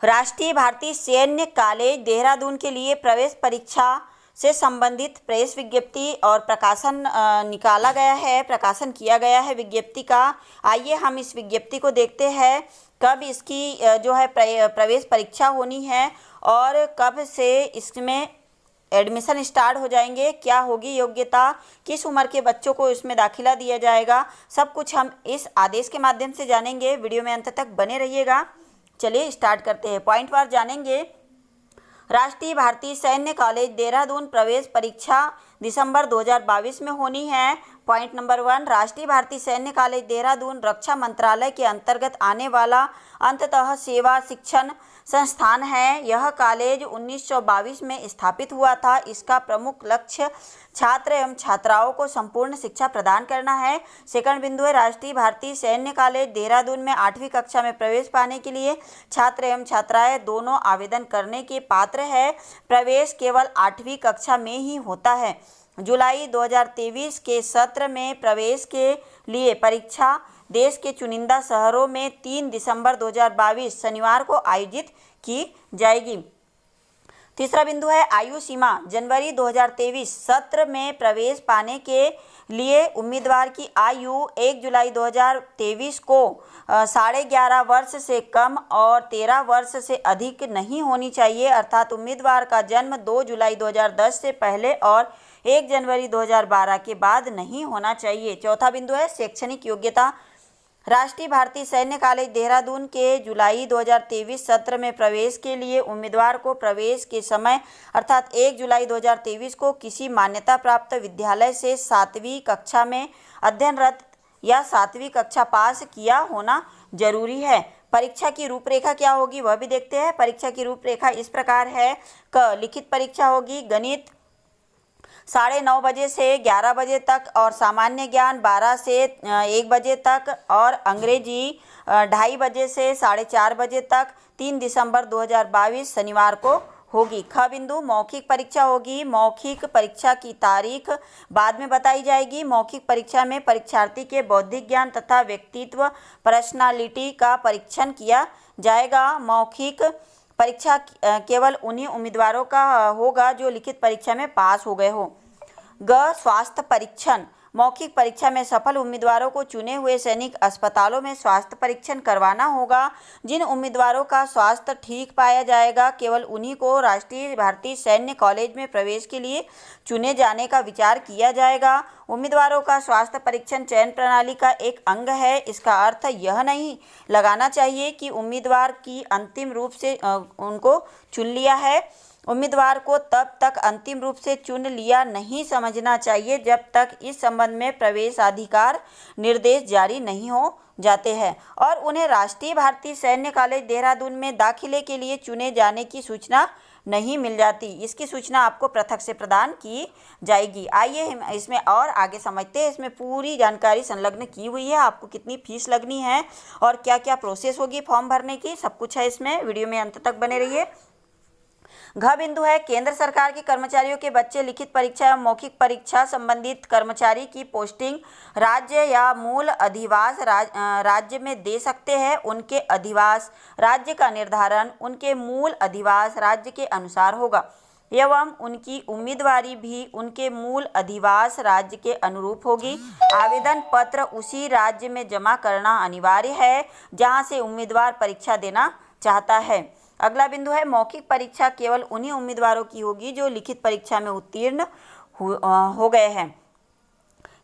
राष्ट्रीय भारतीय सैन्य कॉलेज देहरादून के लिए प्रवेश परीक्षा से संबंधित प्रेस विज्ञप्ति और प्रकाशन निकाला गया है, प्रकाशन किया गया है विज्ञप्ति का। आइए हम इस विज्ञप्ति को देखते हैं, कब इसकी जो है प्रवेश परीक्षा होनी है और कब से इसमें एडमिशन स्टार्ट हो जाएंगे, क्या होगी योग्यता, किस उम्र के बच्चों को इसमें दाखिला दिया जाएगा, सब कुछ हम इस आदेश के माध्यम से जानेंगे। वीडियो में अंत तक बने रहिएगा। चलिए स्टार्ट करते हैं, पॉइंट वार जानेंगे। राष्ट्रीय भारतीय सैन्य कॉलेज देहरादून प्रवेश परीक्षा दिसंबर 2022 में होनी है। पॉइंट नंबर 1, राष्ट्रीय भारतीय सैन्य कॉलेज देहरादून रक्षा मंत्रालय के अंतर्गत आने वाला अंततः सेवा शिक्षण संस्थान है। यह कॉलेज 1922 में स्थापित हुआ था। इसका प्रमुख लक्ष्य छात्र एवं छात्राओं को संपूर्ण शिक्षा प्रदान करना है। सेकंड बिंदु है, राष्ट्रीय भारतीय सैन्य कॉलेज देहरादून में 8वीं कक्षा में प्रवेश पाने के लिए छात्र एवं छात्राएं दोनों आवेदन करने के पात्र है। प्रवेश केवल 8वीं कक्षा में ही होता है। जुलाई 2023 के सत्र में प्रवेश के लिए परीक्षा देश के चुनिंदा शहरों में 3 दिसंबर 2022 शनिवार को आयोजित की जाएगी। तीसरा बिंदु है, आयु सीमा जनवरी 2023 सत्र में प्रवेश पाने के लिए उम्मीदवार की आयु 1 जुलाई 2023 को 11.5 वर्ष से कम और 13 वर्ष से अधिक नहीं होनी चाहिए, अर्थात उम्मीदवार का जन्म 2 जुलाई 2010 से पहले और 1 जनवरी 2012 के बाद नहीं होना चाहिए। चौथा बिंदु है, शैक्षणिक योग्यता। राष्ट्रीय भारतीय सैन्य कॉलेज देहरादून के जुलाई 2023 सत्र में प्रवेश के लिए उम्मीदवार को प्रवेश के समय अर्थात 1 जुलाई 2023 को किसी मान्यता प्राप्त विद्यालय से 7वीं कक्षा में अध्ययनरत या 7वीं कक्षा पास किया होना जरूरी है। परीक्षा की रूपरेखा क्या होगी वह भी देखते हैं। परीक्षा की रूपरेखा इस प्रकार है, लिखित परीक्षा होगी, गणित 9:30 बजे से 11 बजे तक और सामान्य ज्ञान 12 से 1 बजे तक और अंग्रेजी 2:30 बजे से 4:30 बजे तक 3 दिसंबर 2022 शनिवार को होगी। ख बिंदु, मौखिक परीक्षा होगी। मौखिक परीक्षा की तारीख बाद में बताई जाएगी। मौखिक परीक्षा में परीक्षार्थी के बौद्धिक ज्ञान तथा व्यक्तित्व पर्सनालिटी का परीक्षण किया जाएगा। मौखिक परीक्षा केवल उन्हीं उम्मीदवारों का होगा जो लिखित परीक्षा में पास हो गए हो। ग, स्वास्थ्य परीक्षण। मौखिक परीक्षा में सफल उम्मीदवारों को चुने हुए सैनिक अस्पतालों में स्वास्थ्य परीक्षण करवाना होगा। जिन उम्मीदवारों का स्वास्थ्य ठीक पाया जाएगा केवल उन्हीं को राष्ट्रीय भारतीय सैन्य कॉलेज में प्रवेश के लिए चुने जाने का विचार किया जाएगा। उम्मीदवारों का स्वास्थ्य परीक्षण चयन प्रणाली का एक अंग है। इसका अर्थ यह नहीं लगाना चाहिए कि उम्मीदवार की अंतिम रूप से उनको चुन लिया है। उम्मीदवार को तब तक अंतिम रूप से चुन लिया नहीं समझना चाहिए जब तक इस संबंध में प्रवेशाधिकार निर्देश जारी नहीं हो जाते हैं और उन्हें राष्ट्रीय भारतीय सैन्य कॉलेज देहरादून में दाखिले के लिए चुने जाने की सूचना नहीं मिल जाती। इसकी सूचना आपको पृथक से प्रदान की जाएगी। आइए हम इसमें और आगे समझते हैं। इसमें पूरी जानकारी संलग्न की हुई है, आपको कितनी फीस लगनी है और क्या क्या प्रोसेस होगी फॉर्म भरने की, सब कुछ है इसमें। वीडियो में अंत तक बने रहिए। घ बिंदु है, केंद्र सरकार के कर्मचारियों के बच्चे लिखित परीक्षा एवं मौखिक परीक्षा संबंधित कर्मचारी की पोस्टिंग राज्य या मूल अधिवास राज्य में दे सकते हैं। उनके अधिवास राज्य का निर्धारण उनके मूल अधिवास राज्य के अनुसार होगा एवं उनकी उम्मीदवारी भी उनके मूल अधिवास राज्य के अनुरूप होगी। आवेदन पत्र उसी राज्य में जमा करना अनिवार्य है जहां से उम्मीदवार परीक्षा देना चाहता है। अगला बिंदु है, मौखिक परीक्षा केवल उन्हीं उम्मीदवारों की होगी जो लिखित परीक्षा में उत्तीर्ण हो गए हैं।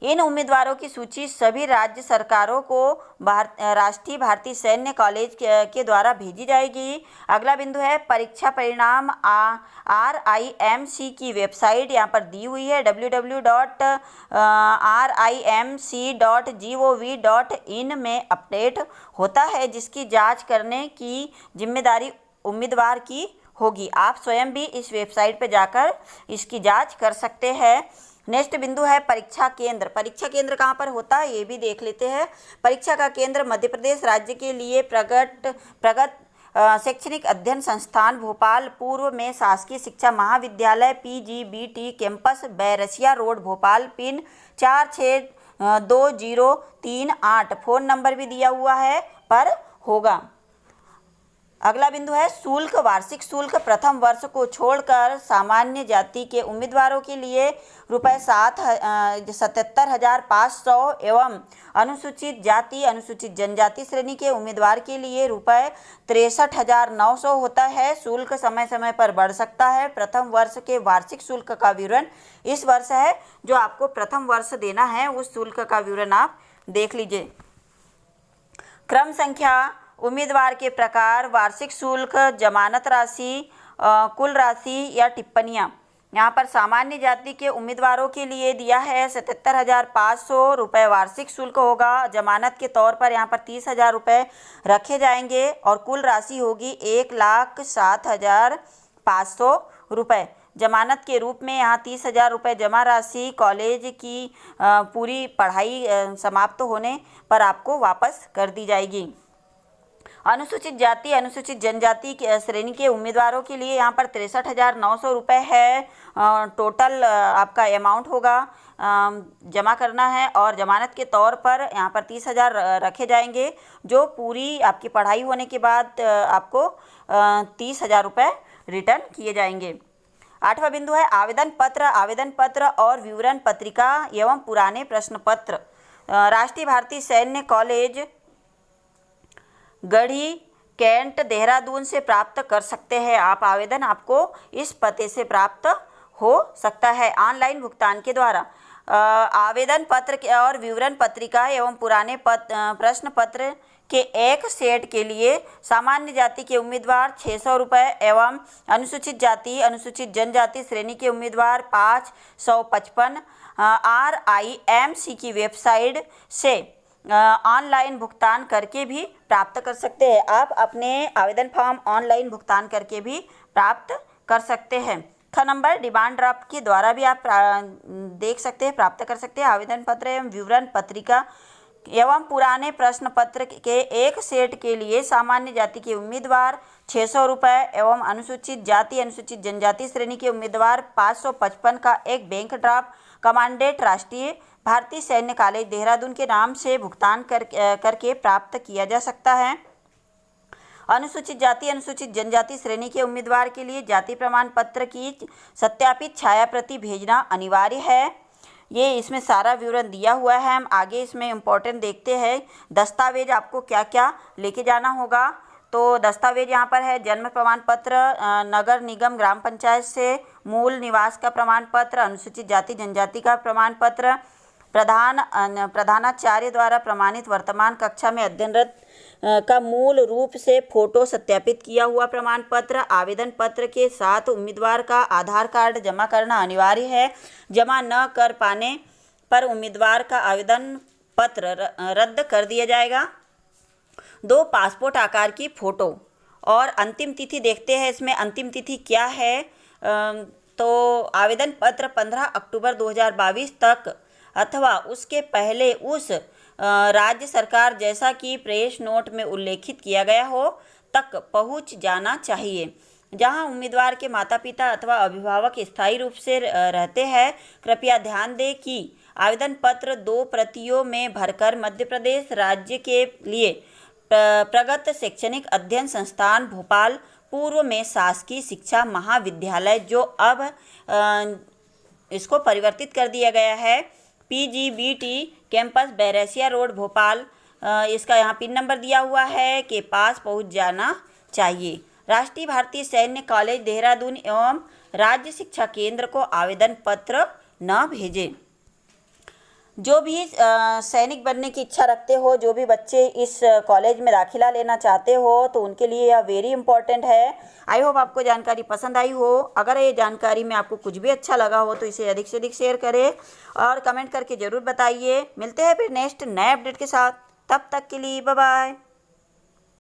इन उम्मीदवारों की सूची सभी राज्य सरकारों को राष्ट्रीय भारतीय सैन्य कॉलेज के द्वारा भेजी जाएगी। अगला बिंदु है, परीक्षा परिणाम RIMC की वेबसाइट यहाँ पर दी हुई है www.rimc.gov.in में अपडेट होता है, जिसकी जांच करने की जिम्मेदारी उम्मीदवार की होगी। आप स्वयं भी इस वेबसाइट पर जाकर इसकी जांच कर सकते हैं। नेक्स्ट बिंदु है, परीक्षा केंद्र। परीक्षा केंद्र कहाँ पर होता है ये भी देख लेते हैं। परीक्षा का केंद्र मध्य प्रदेश राज्य के लिए प्रगत शैक्षणिक अध्ययन संस्थान भोपाल पूर्व में शासकीय शिक्षा महाविद्यालय PGBT campus Berasia road Bhopal pin 462038 phone number भी दिया हुआ है पर होगा। अगला बिंदु है शुल्क। वार्षिक शुल्क प्रथम वर्ष को छोड़कर सामान्य जाति के उम्मीदवारों के लिए रुपये 77,500 एवं अनुसूचित जाति अनुसूचित जनजाति श्रेणी के उम्मीदवार के लिए रुपये 63,900 होता है। शुल्क समय समय पर बढ़ सकता है। प्रथम वर्ष के वार्षिक शुल्क का विवरण इस वर्ष है, जो आपको प्रथम वर्ष देना है उस शुल्क का विवरण आप देख लीजिए। क्रम संख्या, उम्मीदवार के प्रकार, वार्षिक शुल्क, जमानत राशि, कुल राशि या टिप्पणियाँ। यहाँ पर सामान्य जाति के उम्मीदवारों के लिए दिया है 77,500 रुपये वार्षिक शुल्क होगा। जमानत के तौर पर यहाँ पर 30,000 रुपये रखे जाएंगे और कुल राशि होगी 1,07,500 रुपये। जमानत के रूप में यहाँ 30,000 रुपये जमा राशि कॉलेज की पूरी पढ़ाई समाप्त होने पर आपको वापस कर दी जाएगी। अनुसूचित जाति अनुसूचित जनजाति के श्रेणी के उम्मीदवारों के लिए यहाँ पर 63,900 रुपये है टोटल आपका अमाउंट होगा, जमा करना है। और जमानत के तौर पर यहाँ पर 30,000 रखे जाएंगे, जो पूरी आपकी पढ़ाई होने के बाद आपको 30,000 रुपये रिटर्न किए जाएंगे। 8वां बिंदु है आवेदन पत्र। आवेदन पत्र और विवरण पत्रिका एवं पुराने प्रश्न पत्र राष्ट्रीय भारतीय सैन्य कॉलेज गढ़ी कैंट देहरादून से प्राप्त कर सकते हैं। आप आवेदन आपको इस पते से प्राप्त हो सकता है ऑनलाइन भुगतान के द्वारा। आवेदन पत्र और विवरण पत्रिका एवं पुराने प्रश्न पत्र के एक सेट के लिए सामान्य जाति के उम्मीदवार 600 रुपये एवं अनुसूचित जाति अनुसूचित जनजाति श्रेणी के उम्मीदवार 555 RIMC की वेबसाइट से ऑनलाइन भुगतान करके भी प्राप्त कर सकते हैं। आप अपने आवेदन फॉर्म ऑनलाइन भुगतान करके भी प्राप्त कर सकते हैं। ख नंबर डिमांड ड्राफ्ट के द्वारा भी आप देख सकते हैं, प्राप्त कर सकते हैं। आवेदन पत्र एवं विवरण पत्रिका एवं पुराने प्रश्न पत्र के एक सेट के लिए सामान्य जाति के उम्मीदवार 600 रुपये एवं अनुसूचित जाति अनुसूचित जनजाति श्रेणी के उम्मीदवार 555 का एक बैंक ड्राफ्ट कमांडेंट राष्ट्रीय भारतीय सैन्य कॉलेज देहरादून के नाम से भुगतान करके प्राप्त किया जा सकता है। अनुसूचित जाति अनुसूचित जनजाति श्रेणी के उम्मीदवार के लिए जाति प्रमाण पत्र की सत्यापित छाया प्रति भेजना अनिवार्य है। ये इसमें सारा विवरण दिया हुआ है। हम आगे इसमें इम्पोर्टेंट देखते हैं। दस्तावेज आपको क्या क्या लेके जाना होगा। तो दस्तावेज यहाँ पर है जन्म प्रमाण पत्र, नगर निगम ग्राम पंचायत से मूल निवास का प्रमाण पत्र, अनुसूचित जाति जनजाति का प्रमाण पत्र, प्रधानाचार्य द्वारा प्रमाणित वर्तमान कक्षा में अध्ययनरत का मूल रूप से फोटो सत्यापित किया हुआ प्रमाण पत्र। आवेदन पत्र के साथ उम्मीदवार का आधार कार्ड जमा करना अनिवार्य है। जमा न कर पाने पर उम्मीदवार का आवेदन पत्र रद्द कर दिया जाएगा। 2 पासपोर्ट आकार की फ़ोटो और अंतिम तिथि देखते हैं इसमें अंतिम तिथि क्या है। तो आवेदन पत्र 15 अक्टूबर 2022 तक अथवा उसके पहले उस राज्य सरकार जैसा कि प्रेस नोट में उल्लेखित किया गया हो तक पहुंच जाना चाहिए जहां उम्मीदवार के माता पिता अथवा अभिभावक स्थायी रूप से रहते हैं। कृपया ध्यान दें कि आवेदन पत्र 2 प्रतियों में भरकर मध्य प्रदेश राज्य के लिए प्रगत शैक्षणिक अध्ययन संस्थान भोपाल पूर्व में शासकीय शिक्षा महाविद्यालय जो अब इसको परिवर्तित कर दिया गया है PGBT campus Berasia road Bhopal, इसका यहाँ पिन नंबर दिया हुआ है के पास पहुँच जाना चाहिए। राष्ट्रीय भारतीय सैन्य कॉलेज देहरादून एवं राज्य शिक्षा केंद्र को आवेदन पत्र न भेजें। जो भी सैनिक बनने की इच्छा रखते हो, जो भी बच्चे इस कॉलेज में दाखिला लेना चाहते हो, तो उनके लिए यह वेरी इंपॉर्टेंट है। आई होप आपको जानकारी पसंद आई हो। अगर ये जानकारी में आपको कुछ भी अच्छा लगा हो तो इसे अधिक से अधिक शेयर करें और कमेंट करके ज़रूर बताइए। मिलते हैं फिर नेक्स्ट नए अपडेट के साथ, तब तक के लिए बाय बाय।